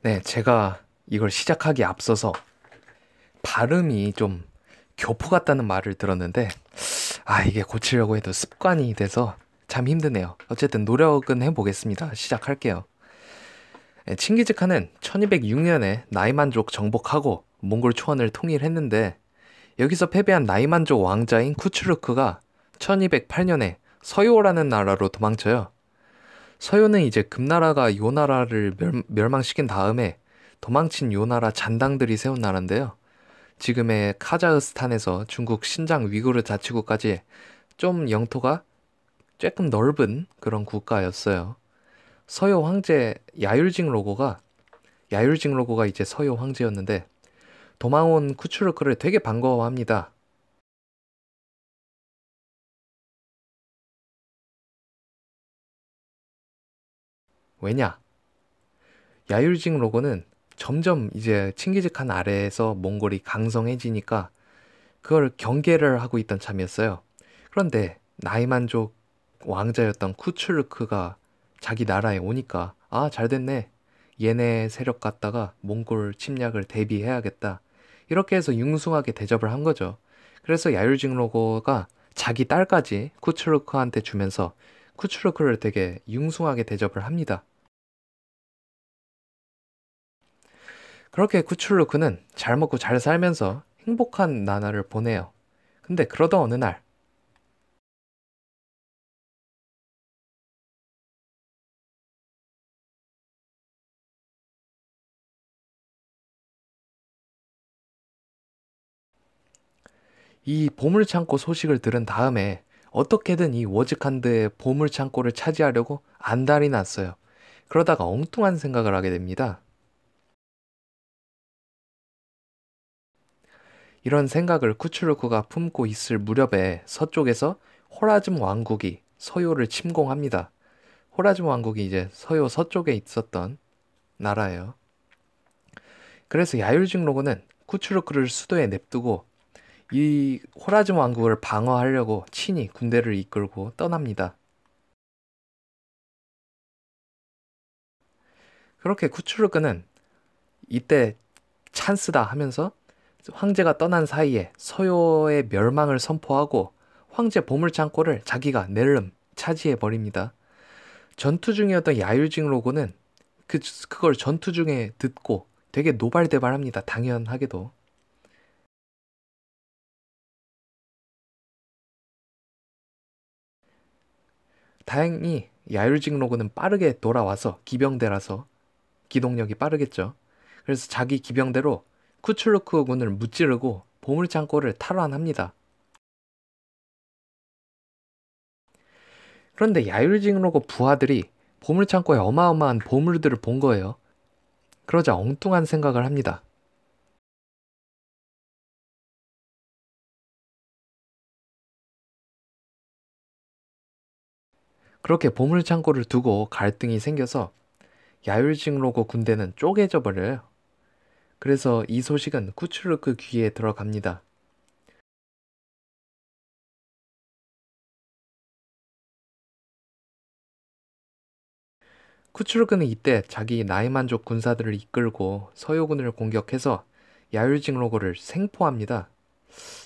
네, 제가 이걸 시작하기에 앞서서 발음이 좀 교포 같다는 말을 들었는데, 이게 고치려고 해도 습관이 돼서 참 힘드네요. 어쨌든 노력은 해보겠습니다. 시작할게요. 네, 칭기즈칸은 1206년에 나이만족 정복하고 몽골 초원을 통일했는데, 여기서 패배한 나이만족 왕자인 쿠추르크가 1208년에 서요라는 나라로 도망쳐요. 서요는 이제 금나라가 요나라를 멸망시킨 다음에 도망친 요나라 잔당들이 세운 나라인데요. 지금의 카자흐스탄에서 중국 신장 위구르 자치구까지 좀 영토가 조금 넓은 그런 국가였어요. 서요 황제 야율징 로고가 이제 서요 황제였는데 도망온 쿠추르크를 되게 반가워합니다. 왜냐? 야율징 로고는 점점 이제 칭기즈칸 아래에서 몽골이 강성해지니까 그걸 경계를 하고 있던 참이었어요. 그런데 나이만족 왕자였던 쿠출르크가 자기 나라에 오니까 잘 됐네. 얘네 세력 갖다가 몽골 침략을 대비해야겠다. 이렇게 해서 융숭하게 대접을 한 거죠. 그래서 야율징로고가 자기 딸까지 쿠출르크한테 주면서 쿠출르크를 되게 융숭하게 대접을 합니다. 그렇게 쿠출루크는 잘 먹고 잘 살면서 행복한 나날을 보내요. 근데 그러던 어느 날, 이 보물창고 소식을 들은 다음에 어떻게든 이 워즈칸드의 보물창고를 차지하려고 안달이 났어요. 그러다가 엉뚱한 생각을 하게 됩니다. 이런 생각을 쿠출루크가 품고 있을 무렵에 서쪽에서 호라즘 왕국이 서요를 침공합니다. 호라즘 왕국이 이제 서요 서쪽에 있었던 나라예요. 그래서 야율직 로고는 쿠출루크를 수도에 냅두고 이 호라즘 왕국을 방어하려고 친히 군대를 이끌고 떠납니다. 그렇게 쿠출루크는 이때 찬스다 하면서 황제가 떠난 사이에 서요의 멸망을 선포하고 황제 보물창고를 자기가 낼름 차지해 버립니다. 전투 중이었던 야율직 로고는 그걸 전투 중에 듣고 되게 노발대발합니다. 당연하게도. 다행히 야율직 로고는 빠르게 돌아와서 기병대라서 기동력이 빠르겠죠. 그래서 자기 기병대로 쿠출루크 군을 무찌르고 보물창고를 탈환합니다. 그런데 야율징로고 부하들이 보물창고에 어마어마한 보물들을 본 거예요. 그러자 엉뚱한 생각을 합니다. 그렇게 보물창고를 두고 갈등이 생겨서 야율징로고 군대는 쪼개져 버려요. 그래서 이 소식은 쿠출루크 귀에 들어갑니다. 쿠출루크는 이때 자기 나이만족 군사들을 이끌고 서요군을 공격해서 야율징로고를 생포합니다.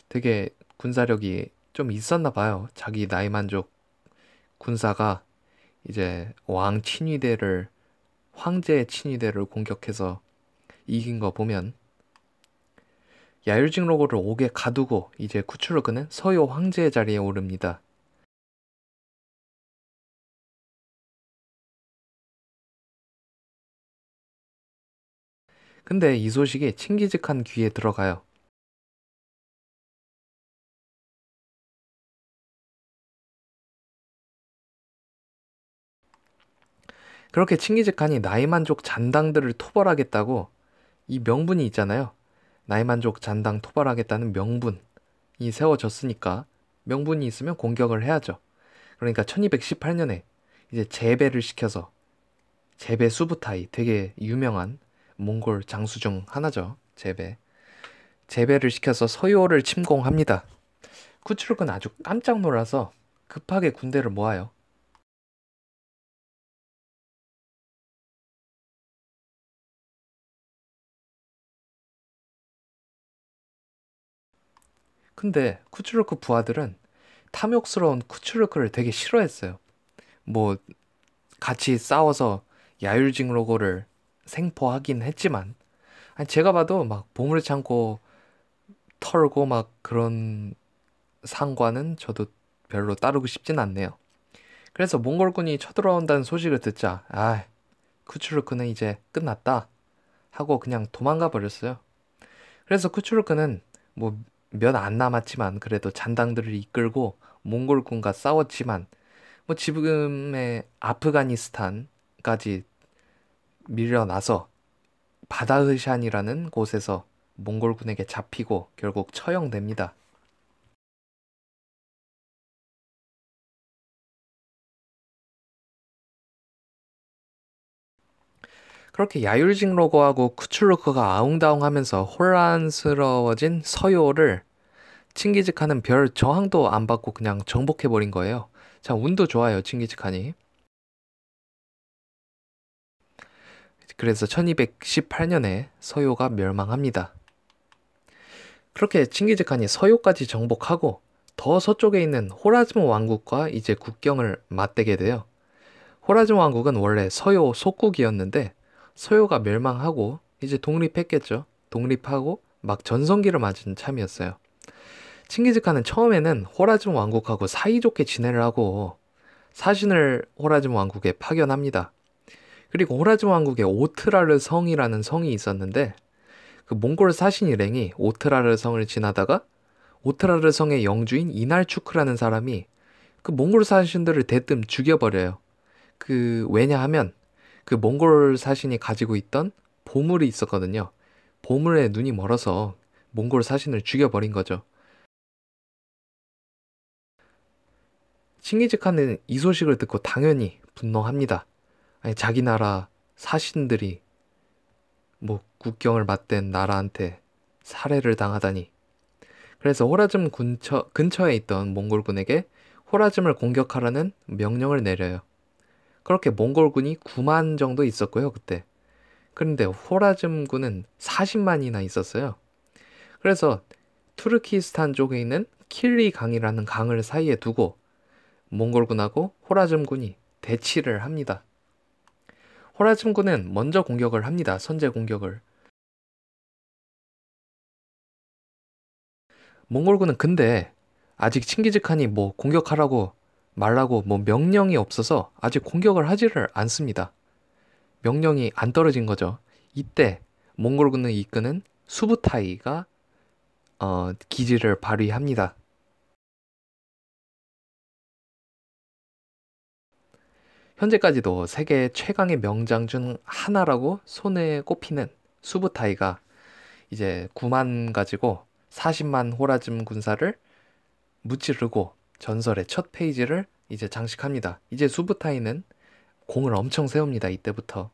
되게 군사력이 좀 있었나 봐요. 자기 나이만족 군사가 이제 황제의 친위대를 공격해서 이긴 거 보면 야율직 로고를 옥에 가두고 이제 쿠출루크는 서요 황제의 자리에 오릅니다. 근데 이 소식이 칭기즈칸 귀에 들어가요. 그렇게 칭기즈칸이 나이만족 잔당들을 토벌하겠다고 이 명분이 있잖아요. 나이만족 잔당 토벌하겠다는 명분이 세워졌으니까 명분이 있으면 공격을 해야죠. 그러니까 1218년에 이제 재배를 시켜서 재배 수부타이 되게 유명한 몽골 장수 중 하나죠. 재배를 시켜서 서요를 침공합니다. 쿠출uk은 아주 깜짝 놀라서 급하게 군대를 모아요. 근데 쿠츠르크 부하들은 탐욕스러운 쿠츠르크를 되게 싫어했어요. 뭐 같이 싸워서 야율징로고를 생포하긴 했지만, 아니 제가 봐도 막 보물창고 털고 막 그런 상관은 저도 별로 따르고 싶진 않네요. 그래서 몽골군이 쳐들어온다는 소식을 듣자, 아, 쿠츠르크는 이제 끝났다 하고 그냥 도망가 버렸어요. 그래서 쿠츠르크는 뭐 몇 안 남았지만 그래도 잔당들을 이끌고 몽골군과 싸웠지만, 뭐 지금의 아프가니스탄까지 밀려나서 바다흐샨이라는 곳에서 몽골군에게 잡히고 결국 처형됩니다. 그렇게 야율징로고하고 쿠출루크가 아웅다웅하면서 혼란스러워진 서요를 칭기즈칸은 별 저항도 안 받고 그냥 정복해버린 거예요. 자, 운도 좋아요, 칭기즈칸이. 그래서 1218년에 서요가 멸망합니다. 그렇게 칭기즈칸이 서요까지 정복하고 더 서쪽에 있는 호라즈무 왕국과 이제 국경을 맞대게 돼요. 호라즈무 왕국은 원래 서요 속국이었는데 서요가 멸망하고 이제 독립했겠죠. 독립하고 막 전성기를 맞은 참이었어요. 칭기즈칸은 처음에는 호라즈무 왕국하고 사이좋게 지내를 하고 사신을 호라즈무 왕국에 파견합니다. 그리고 호라즈무 왕국에 오트라르 성이라는 성이 있었는데, 그 몽골 사신 일행이 오트라르 성을 지나다가 오트라르 성의 영주인 이날추크라는 사람이 그 몽골 사신들을 대뜸 죽여버려요. 왜냐하면 그 몽골 사신이 가지고 있던 보물이 있었거든요. 보물에 눈이 멀어서 몽골 사신을 죽여버린 거죠. 칭기즈칸은 이 소식을 듣고 당연히 분노합니다. 아니, 자기 나라 사신들이 뭐 국경을 맞댄 나라한테 살해를 당하다니. 그래서 호라즘 근처에 있던 몽골군에게 호라즘을 공격하라는 명령을 내려요. 그렇게 몽골군이 9만 정도 있었고요, 그때. 그런데 호라즘군은 40만이나 있었어요. 그래서 투르키스탄 쪽에 있는 킬리 강이라는 강을 사이에 두고 몽골군하고 호라즘군이 대치를 합니다. 호라즘군은 먼저 공격을 합니다. 선제 공격을. 몽골군은 근데 아직 칭기즈칸이 뭐 공격하라고 말라고 뭐 명령이 없어서 아직 공격을 하지를 않습니다. 명령이 안 떨어진 거죠. 이때 몽골군을 이끄는 수부타이가 기지를 발휘합니다. 현재까지도 세계 최강의 명장 중 하나라고 손에 꼽히는 수부타이가 이제 9만 가지고 40만 호라즘 군사를 무찌르고 전설의 첫 페이지를 이제 장식합니다. 이제 수부타이는 공을 엄청 세웁니다. 이때부터.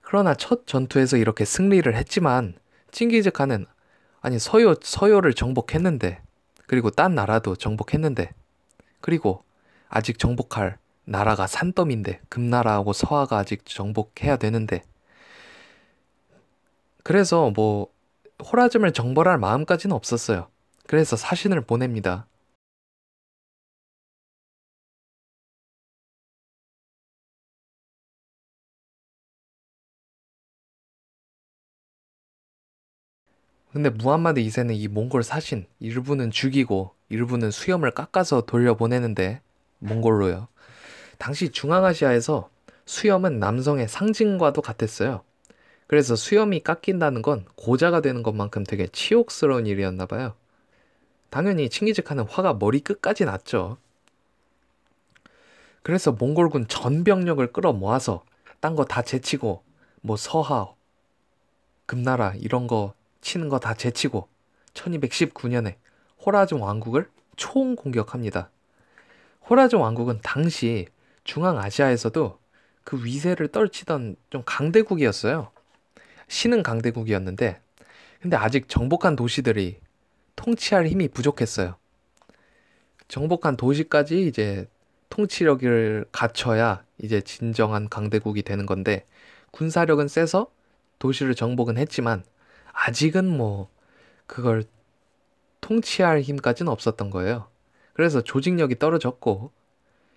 그러나 첫 전투에서 이렇게 승리를 했지만 칭기즈칸은, 아니 서요를 정복했는데, 그리고 딴 나라도 정복했는데, 그리고 아직 정복할 나라가 산더미인데, 금나라하고 서하가 아직 정복해야 되는데, 그래서 뭐 호라즘을 정벌할 마음까지는 없었어요. 그래서 사신을 보냅니다. 근데 무함마드 2세는 이 몽골 사신 일부는 죽이고 일부는 수염을 깎아서 돌려보내는데, 몽골로요. 당시 중앙아시아에서 수염은 남성의 상징과도 같았어요. 그래서 수염이 깎인다는 건 고자가 되는 것만큼 되게 치욕스러운 일이었나 봐요. 당연히 칭기즈칸은 화가 머리 끝까지 났죠. 그래서 몽골군 전 병력을 끌어모아서 딴 거 다 제치고, 뭐 서하, 금나라 이런 거 치는 거 다 제치고 1219년에 호라즘 왕국을 총공격합니다. 호라즘 왕국은 당시 중앙아시아에서도 그 위세를 떨치던 좀 강대국이었어요. 신흥 강대국이었는데, 근데 아직 정복한 도시들이 통치할 힘이 부족했어요. 정복한 도시까지 이제 통치력을 갖춰야 이제 진정한 강대국이 되는 건데, 군사력은 세서 도시를 정복은 했지만 아직은 뭐 그걸 통치할 힘까지는 없었던 거예요. 그래서 조직력이 떨어졌고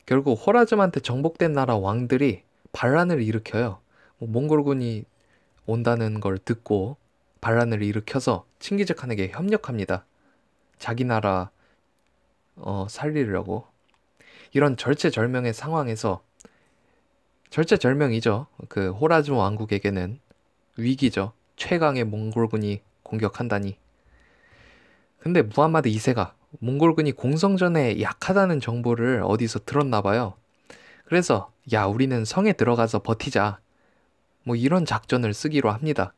결국 호라즘한테 정복된 나라 왕들이 반란을 일으켜요. 뭐 몽골군이 온다는 걸 듣고 반란을 일으켜서 칭기즈칸에게 협력합니다. 자기 나라 살리려고. 이런 절체절명의 상황에서 절체절명이죠. 그 호라즘 왕국에게는 위기죠. 최강의 몽골군이 공격한다니. 근데 무함마드 2세가 몽골군이 공성전에 약하다는 정보를 어디서 들었나 봐요. 그래서 야, 우리는 성에 들어가서 버티자. 뭐 이런 작전을 쓰기로 합니다.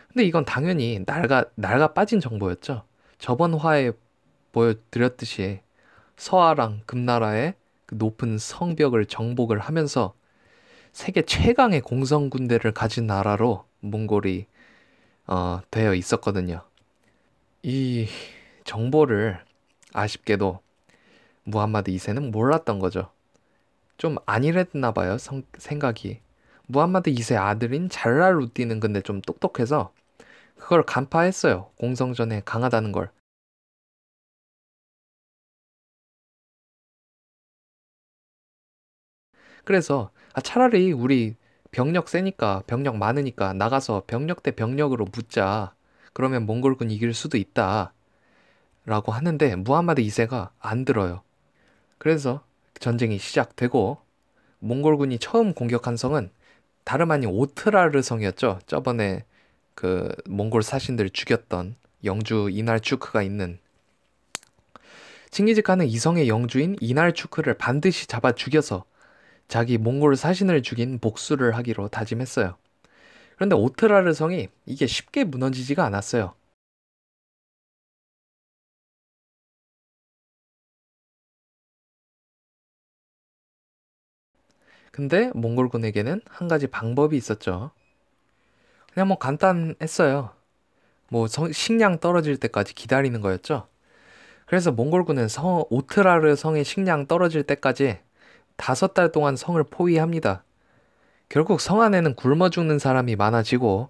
근데 이건 당연히 낡아 빠진 정보였죠. 저번 화에 보여드렸듯이 서아랑 금나라의 그 높은 성벽을 정복을 하면서 세계 최강의 공성 군대를 가진 나라로 몽골이 되어 있었거든요. 이 정보를 아쉽게도 무함마드 2세는 몰랐던 거죠. 좀 안일했나 봐요, 생각이. 무함마드 2세 아들인 잘랄루띠는 근데 좀 똑똑해서 그걸 간파했어요. 공성전에 강하다는 걸. 그래서 차라리 우리 병력 세니까 병력 많으니까 나가서 병력 대 병력으로 붙자. 그러면 몽골군 이길 수도 있다. 라고 하는데 무함마드 2세가 안 들어요. 그래서 전쟁이 시작되고 몽골군이 처음 공격한 성은 다름 아닌 오트라르 성이었죠. 저번에 그 몽골 사신들 죽였던 영주 이날추크가 있는. 칭기즈칸은 이 성의 영주인 이날추크를 반드시 잡아 죽여서 자기 몽골 사신을 죽인 복수를 하기로 다짐했어요. 그런데 오트라르 성이 이게 쉽게 무너지지가 않았어요. 근데 몽골군에게는 한 가지 방법이 있었죠. 그냥 뭐 간단했어요. 뭐 식량 떨어질 때까지 기다리는 거였죠. 그래서 몽골군은 오트라르 성의 식량 떨어질 때까지 5달 동안 성을 포위합니다. 결국 성 안에는 굶어 죽는 사람이 많아지고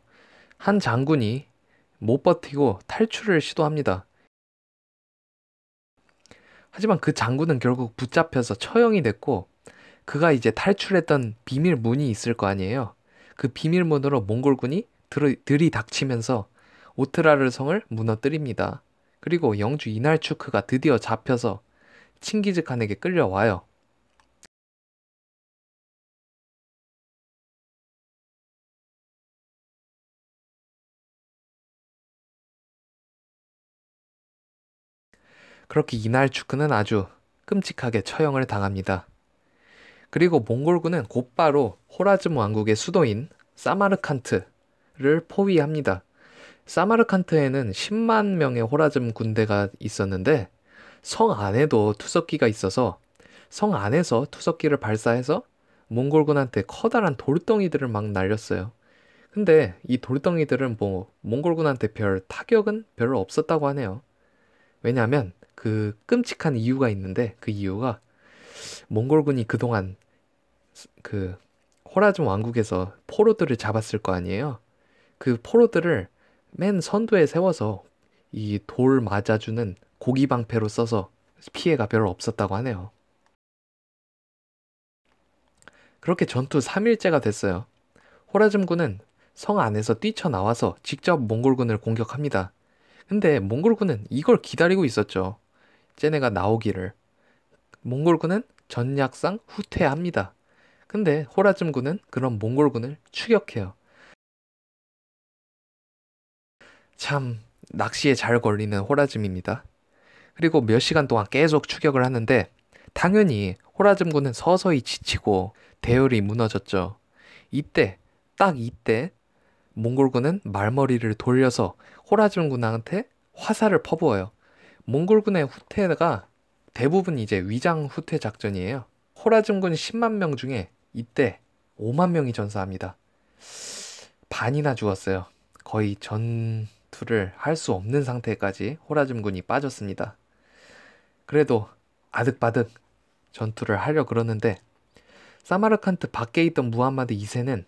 한 장군이 못 버티고 탈출을 시도합니다. 하지만 그 장군은 결국 붙잡혀서 처형이 됐고 그가 이제 탈출했던 비밀문이 있을 거 아니에요. 그 비밀문으로 몽골군이 들이닥치면서 오트라르 성을 무너뜨립니다. 그리고 영주 이날추크가 드디어 잡혀서 칭기즈칸에게 끌려와요. 그렇게 이날추크는 아주 끔찍하게 처형을 당합니다. 그리고 몽골군은 곧바로 호라즘 왕국의 수도인 사마르칸트를 포위합니다. 사마르칸트에는 10만 명의 호라즘 군대가 있었는데 성 안에도 투석기가 있어서 성 안에서 투석기를 발사해서 몽골군한테 커다란 돌덩이들을 막 날렸어요. 근데 이 돌덩이들은 뭐 몽골군한테 별 타격은 별로 없었다고 하네요. 왜냐하면 그 끔찍한 이유가 있는데 그 이유가 몽골군이 그동안 그 호라즘 왕국에서 포로들을 잡았을 거 아니에요. 그 포로들을 맨 선두에 세워서 이 돌 맞아주는 고기 방패로 써서 피해가 별로 없었다고 하네요. 그렇게 전투 3일째가 됐어요. 호라즘군은 성 안에서 뛰쳐나와서 직접 몽골군을 공격합니다. 근데 몽골군은 이걸 기다리고 있었죠. 쟤네가 나오기를. 몽골군은 전략상 후퇴합니다. 근데 호라즘군은 그런 몽골군을 추격해요. 참 낚시에 잘 걸리는 호라즘입니다. 그리고 몇 시간 동안 계속 추격을 하는데 당연히 호라즘군은 서서히 지치고 대열이 무너졌죠. 이때 딱 이때 몽골군은 말머리를 돌려서 호라즘군한테 화살을 퍼부어요. 몽골군의 후퇴가 대부분 이제 위장 후퇴 작전이에요. 호라즘군 10만 명 중에 이때 5만 명이 전사합니다. 반이나 죽었어요. 거의 전투를 할 수 없는 상태까지 호라즘군이 빠졌습니다. 그래도 아득바득 전투를 하려 그러는데 사마르칸트 밖에 있던 무함마드 2세는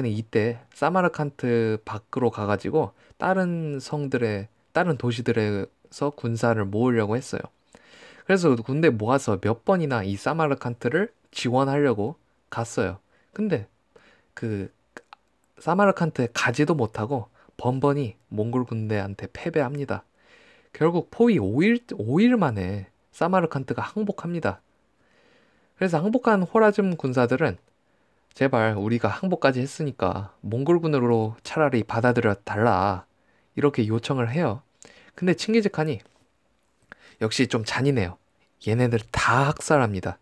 이때 사마르칸트 밖으로 가가지고 다른 도시들의 군사를 모으려고 했어요. 그래서 군대 모아서 몇 번이나 이 사마르칸트를 지원하려고 갔어요. 근데 그 사마르칸트에 가지도 못하고 번번이 몽골 군대한테 패배합니다. 결국 포위 5일 만에 사마르칸트가 항복합니다. 그래서 항복한 호라즘 군사들은 제발 우리가 항복까지 했으니까 몽골군으로 차라리 받아들여 달라 이렇게 요청을 해요. 근데 칭기즈칸이 역시 좀 잔인해요. 얘네들 다 학살합니다.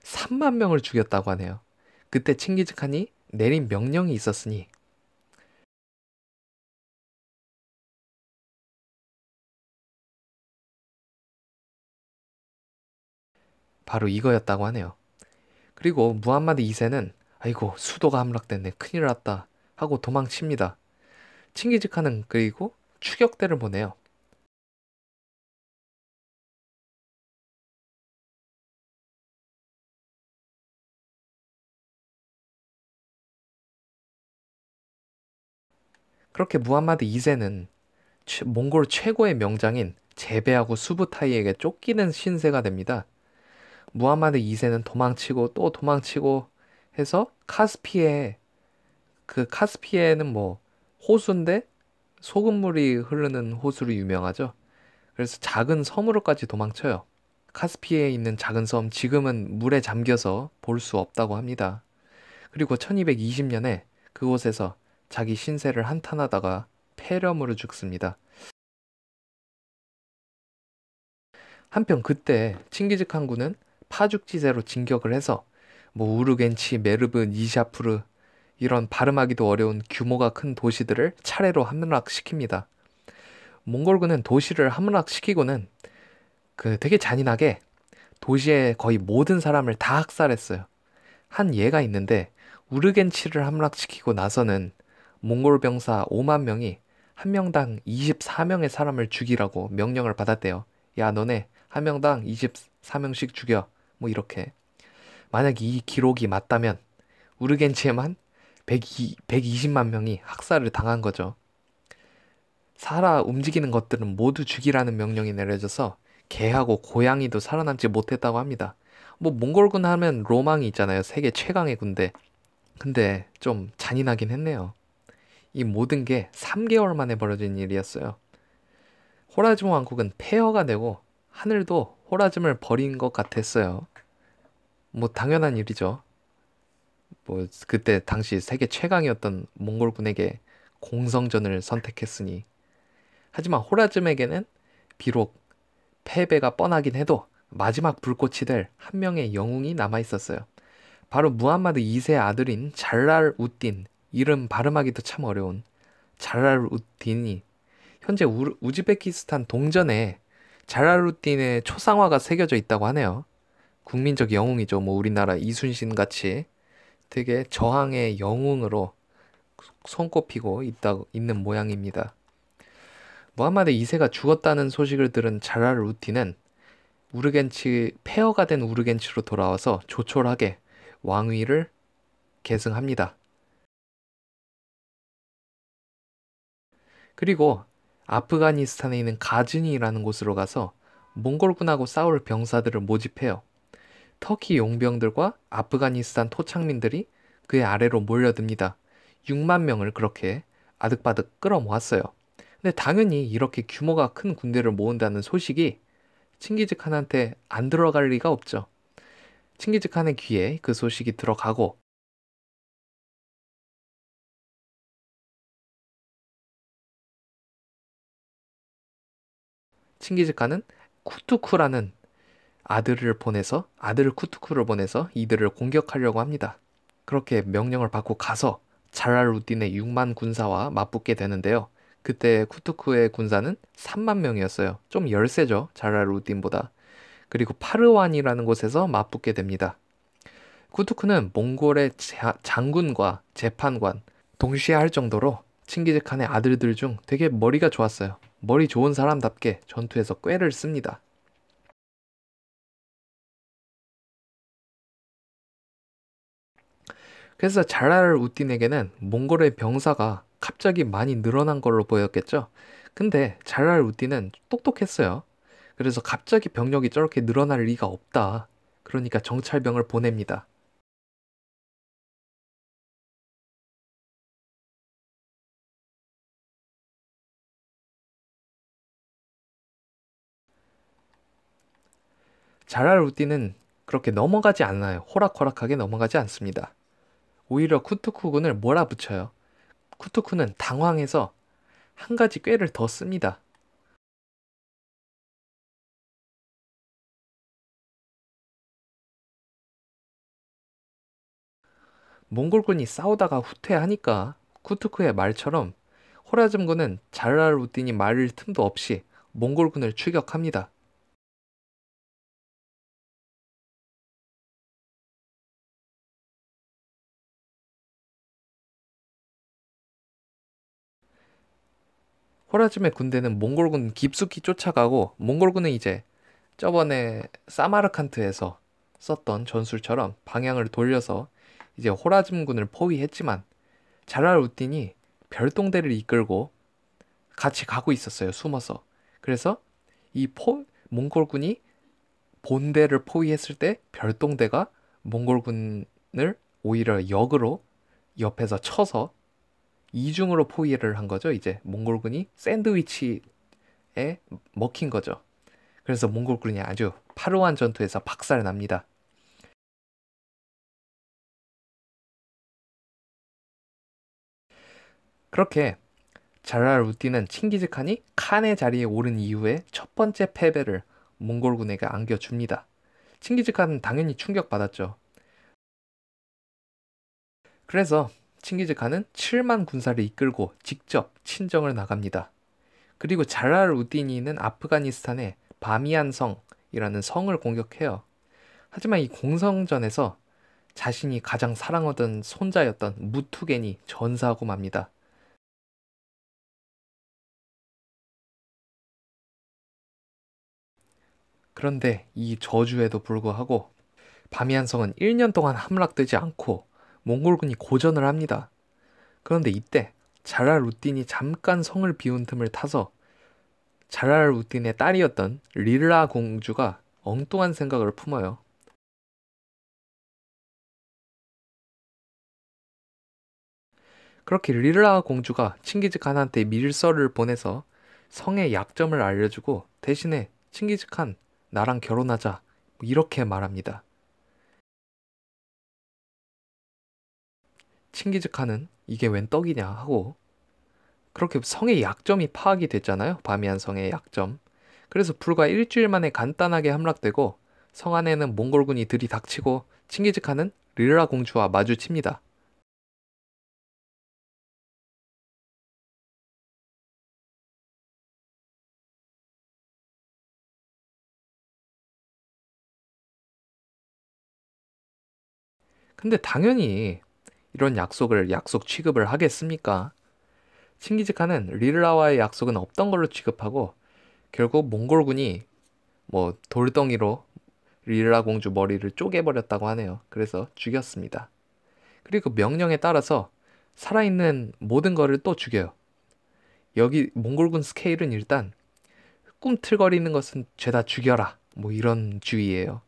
3만 명을 죽였다고 하네요. 그때 칭기즈칸이 내린 명령이 있었으니 바로 이거였다고 하네요. 그리고 무함마드 2세는 아이고 수도가 함락됐네 큰일 났다 하고 도망칩니다. 칭기즈칸은 그리고 추격대를 보내요. 그렇게 무함마드 2세는 몽골 최고의 명장인 제베하고 수부타이에게 쫓기는 신세가 됩니다. 무함마드 2세는 도망치고 또 도망치고 해서 카스피해는 뭐 호수인데 소금물이 흐르는 호수로 유명하죠. 그래서 작은 섬으로까지 도망쳐요. 카스피해에 있는 작은 섬 지금은 물에 잠겨서 볼 수 없다고 합니다. 그리고 1220년에 그곳에서 자기 신세를 한탄하다가 폐렴으로 죽습니다. 한편 그때 칭기즈칸군은 파죽지세로 진격을 해서 뭐 우르겐치, 메르브, 니샤푸르 이런 발음하기도 어려운 규모가 큰 도시들을 차례로 함락시킵니다. 몽골군은 도시를 함락시키고는 되게 잔인하게 도시의 거의 모든 사람을 다 학살했어요. 한 예가 있는데 우르겐치를 함락시키고 나서는 몽골 병사 5만 명이 한 명당 24명의 사람을 죽이라고 명령을 받았대요. 야, 너네 한 명당 24명씩 죽여. 뭐 이렇게. 만약 이 기록이 맞다면 우르겐치에만 120만 명이 학살을 당한 거죠. 움직이는 것들은 모두 죽이라는 명령이 내려져서 개하고 고양이도 살아남지 못했다고 합니다. 뭐 몽골군 하면 로망이 있잖아요. 세계 최강의 군대. 근데 좀 잔인하긴 했네요. 이 모든 게 3개월 만에 벌어진 일이었어요. 호라즘 왕국은 폐허가 되고 하늘도 호라즘을 버린 것 같았어요. 뭐 당연한 일이죠. 뭐 그때 당시 세계 최강이었던 몽골군에게 공성전을 선택했으니. 하지만 호라즘에게는 비록 패배가 뻔하긴 해도 마지막 불꽃이 될 한 명의 영웅이 남아 있었어요. 바로 무함마드 2세 아들인 잘랄 우딘, 이름 발음하기도 참 어려운 잘랄 우딘이 현재 우즈베키스탄 동전에 잘랄 우딘의 초상화가 새겨져 있다고 하네요. 국민적 영웅이죠. 뭐 우리나라 이순신 같이 되게 저항의 영웅으로 손꼽히고 있는 모양입니다. 무함마드 2세가 죽었다는 소식을 들은 잘랄 우딘은 폐허가 된 우르겐치로 돌아와서 조촐하게 왕위를 계승합니다. 그리고 아프가니스탄에 있는 가즈니라는 곳으로 가서 몽골군하고 싸울 병사들을 모집해요. 터키 용병들과 아프가니스탄 토착민들이 그의 아래로 몰려듭니다. 6만 명을 그렇게 아득바득 끌어모았어요. 근데 당연히 이렇게 규모가 큰 군대를 모은다는 소식이 칭기즈칸한테 안 들어갈 리가 없죠. 칭기즈칸의 귀에 그 소식이 들어가고 칭기즈칸은 쿠투쿠라는 아들 쿠투쿠를 보내서 이들을 공격하려고 합니다. 그렇게 명령을 받고 가서 잘랄우딘의 6만 군사와 맞붙게 되는데요. 그때 쿠투쿠의 군사는 3만 명이었어요. 좀 열세죠. 잘랄우딘보다. 그리고 파르완이라는 곳에서 맞붙게 됩니다. 쿠투쿠는 몽골의 장군과 재판관 동시에 할 정도로 칭기즈칸의 아들들 중 되게 머리가 좋았어요. 머리 좋은 사람답게 전투에서 꾀를 씁니다. 그래서 잘랄 우딘에게는 몽골의 병사가 갑자기 많이 늘어난 걸로 보였겠죠. 근데 잘랄우ddin은 똑똑했어요. 그래서 갑자기 병력이 저렇게 늘어날 리가 없다. 그러니까 정찰병을 보냅니다. 잘랄우ddin은 그렇게 넘어가지 않아요. 호락호락하게 넘어가지 않습니다. 오히려 쿠투쿠군을 몰아붙여요. 쿠투쿠는 당황해서 한 가지 꾀를 더 씁니다. 몽골군이 싸우다가 후퇴하니까 쿠투쿠의 말처럼 호라즘군은 잘랄우ddin이 말릴 틈도 없이 몽골군을 추격합니다. 호라즘의 군대는 몽골군 깊숙이 쫓아가고 몽골군은 이제 저번에 사마르칸트에서 썼던 전술처럼 방향을 돌려서 이제 호라즘군을 포위했지만 잘랄우ddin이 별동대를 이끌고 같이 가고 있었어요. 숨어서. 그래서 이 몽골군이 본대를 포위했을 때 별동대가 몽골군을 오히려 역으로 옆에서 쳐서 이중으로 포위를 한 거죠. 이제 몽골군이 샌드위치에 먹힌 거죠. 그래서 몽골군이 아주 파루안 전투에서 박살 납니다. 그렇게 잘랄우ddin은 칭기즈칸이 칸의 자리에 오른 이후에 첫 번째 패배를 몽골군에게 안겨줍니다. 칭기즈칸은 당연히 충격받았죠. 그래서 칭기즈칸은 7만 군사를 이끌고 직접 친정을 나갑니다. 그리고 잘랄우ddin이는 아프가니스탄의 바미안 성이라는 성을 공격해요. 하지만 이 공성전에서 자신이 가장 사랑하던 손자였던 무투겐이 전사하고 맙니다. 그런데 이 저주에도 불구하고 바미안성은 1년 동안 함락되지 않고 몽골군이 고전을 합니다. 그런데 이때 잘랄우ddin이 잠깐 성을 비운 틈을 타서 잘랄우ddin의 딸이었던 릴라 공주가 엉뚱한 생각을 품어요. 그렇게 릴라 공주가 칭기즈칸한테 밀서를 보내서 성의 약점을 알려주고 대신에 칭기즈칸 나랑 결혼하자 이렇게 말합니다. 칭기즈칸은 이게 웬 떡이냐 하고 그렇게 성의 약점이 파악이 됐잖아요. 바미안 성의 약점. 그래서 불과 일주일 만에 간단하게 함락되고 성 안에는 몽골군이 들이닥치고 칭기즈칸은 릴라 공주와 마주칩니다. 근데 당연히 이런 약속 취급을 하겠습니까? 칭기즈칸은 릴라와의 약속은 없던 걸로 취급하고 결국 몽골군이 뭐 돌덩이로 릴라 공주 머리를 쪼개버렸다고 하네요. 그래서 죽였습니다. 그리고 명령에 따라서 살아있는 모든 거를 또 죽여요. 여기 몽골군 스케일은 일단 꿈틀거리는 것은 죄다 죽여라. 뭐 이런 주의예요.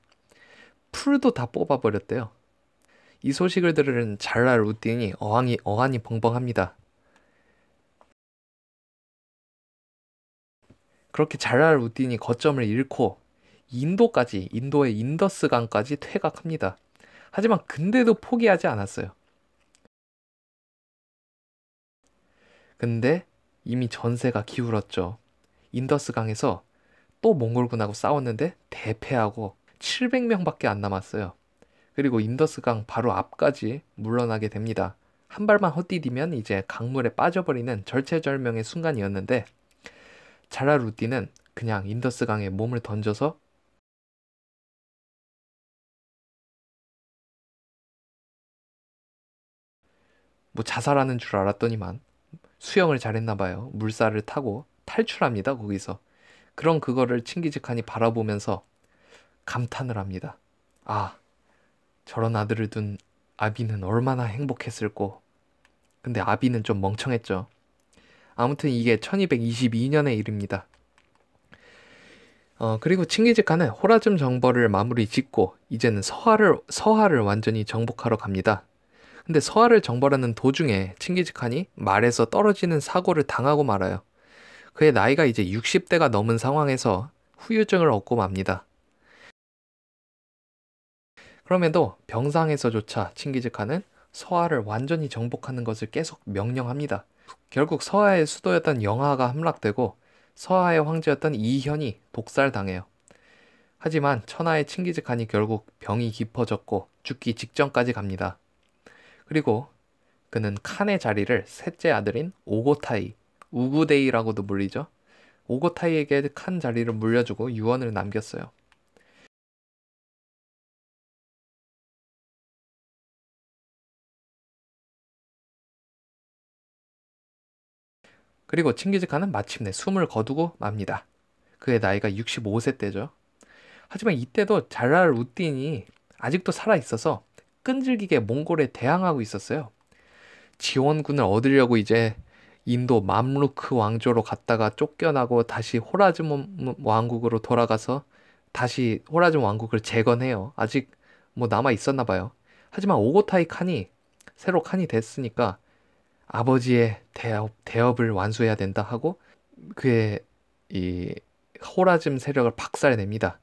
풀도 다 뽑아버렸대요. 이 소식을 들은 잘랄우ddin이 어안이 벙벙합니다. 그렇게 잘랄우ddin이 거점을 잃고 인도의 인더스강까지 퇴각합니다. 하지만 근데도 포기하지 않았어요. 근데 이미 전세가 기울었죠. 인더스강에서 또 몽골군하고 싸웠는데 대패하고 700명밖에 안 남았어요. 그리고 인더스강 바로 앞까지 물러나게 됩니다. 한 발만 헛디디면 이제 강물에 빠져버리는 절체절명의 순간이었는데 잘랄우ddin은 그냥 인더스강에 몸을 던져서 뭐 자살하는 줄 알았더니만 수영을 잘했나 봐요. 물살을 타고 탈출합니다. 거기서. 그런 그거를 칭기즈칸이 바라보면서 감탄을 합니다. 아, 저런 아들을 둔 아비는 얼마나 행복했을꼬. 근데 아비는 좀 멍청했죠. 아무튼 이게 1222년의 일입니다. 그리고 칭기즈칸은 호라즘 정벌을 마무리 짓고 이제는 서하를 완전히 정복하러 갑니다. 근데 서하를 정벌하는 도중에 칭기즈칸이 말에서 떨어지는 사고를 당하고 말아요. 그의 나이가 이제 60대가 넘은 상황에서 후유증을 얻고 맙니다. 그럼에도 병상에서조차 칭기즈칸은 서하를 완전히 정복하는 것을 계속 명령합니다. 결국 서하의 수도였던 영하가 함락되고 서하의 황제였던 이현이 독살당해요. 하지만 천하의 칭기즈칸이 결국 병이 깊어졌고 죽기 직전까지 갑니다. 그리고 그는 칸의 자리를 셋째 아들인 오고타이, 우구데이라고도 불리죠. 오고타이에게 칸 자리를 물려주고 유언을 남겼어요. 그리고 칭기즈칸은 마침내 숨을 거두고 맙니다. 그의 나이가 65세 때죠. 하지만 이때도 잘랄 우딘이 아직도 살아있어서 끈질기게 몽골에 대항하고 있었어요. 지원군을 얻으려고 이제 인도 맘루크 왕조로 갔다가 쫓겨나고 다시 호라즘 왕국으로 돌아가서 다시 호라즘 왕국을 재건해요. 아직 뭐 남아 있었나 봐요. 하지만 오고타이 칸이 새로 칸이 됐으니까 아버지의 대업을 완수해야 된다 하고 그의 이 호라즘 세력을 박살냅니다.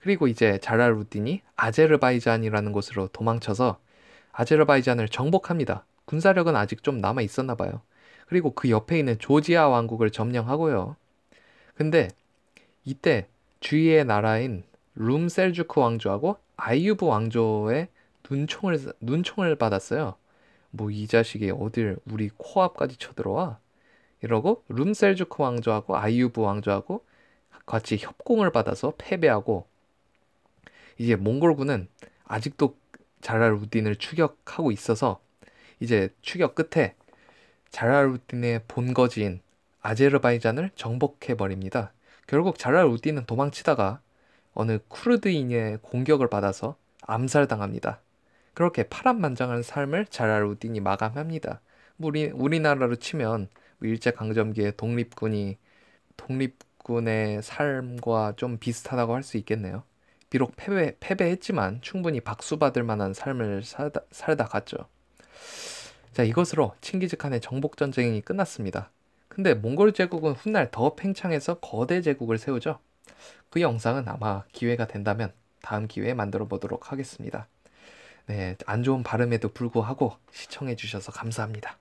그리고 이제 잘랄우딘이 아제르바이잔이라는 곳으로 도망쳐서 아제르바이잔을 정복합니다. 군사력은 아직 좀 남아 있었나 봐요. 그리고 그 옆에 있는 조지아 왕국을 점령하고요. 근데 이때 주위의 나라인 룸셀주크 왕조하고 아이유브 왕조의 눈총을 받았어요. 뭐 이 자식이 어딜 우리 코앞까지 쳐들어와? 이러고 룸셀주크 왕조하고 아이유브 왕조하고 같이 협공을 받아서 패배하고 이제 몽골군은 아직도 잘랄우딘을 추격하고 있어서 이제 추격 끝에 잘랄우딘의 본거지인 아제르바이잔을 정복해 버립니다. 결국 잘랄우딘은 도망치다가 어느 쿠르드인의 공격을 받아서 암살당합니다. 그렇게 파란만장한 삶을 잘랄우딘이 마감합니다. 우리나라로 치면 일제강점기의 독립군의 삶과 좀 비슷하다고 할 수 있겠네요. 비록 패배했지만 충분히 박수받을 만한 삶을 살다 갔죠. 자, 이것으로 칭기즈칸의 정복 전쟁이 끝났습니다. 근데 몽골 제국은 훗날 더 팽창해서 거대 제국을 세우죠. 그 영상은 아마 기회가 된다면 다음 기회에 만들어 보도록 하겠습니다. 네, 안 좋은 발음에도 불구하고 시청해 주셔서 감사합니다.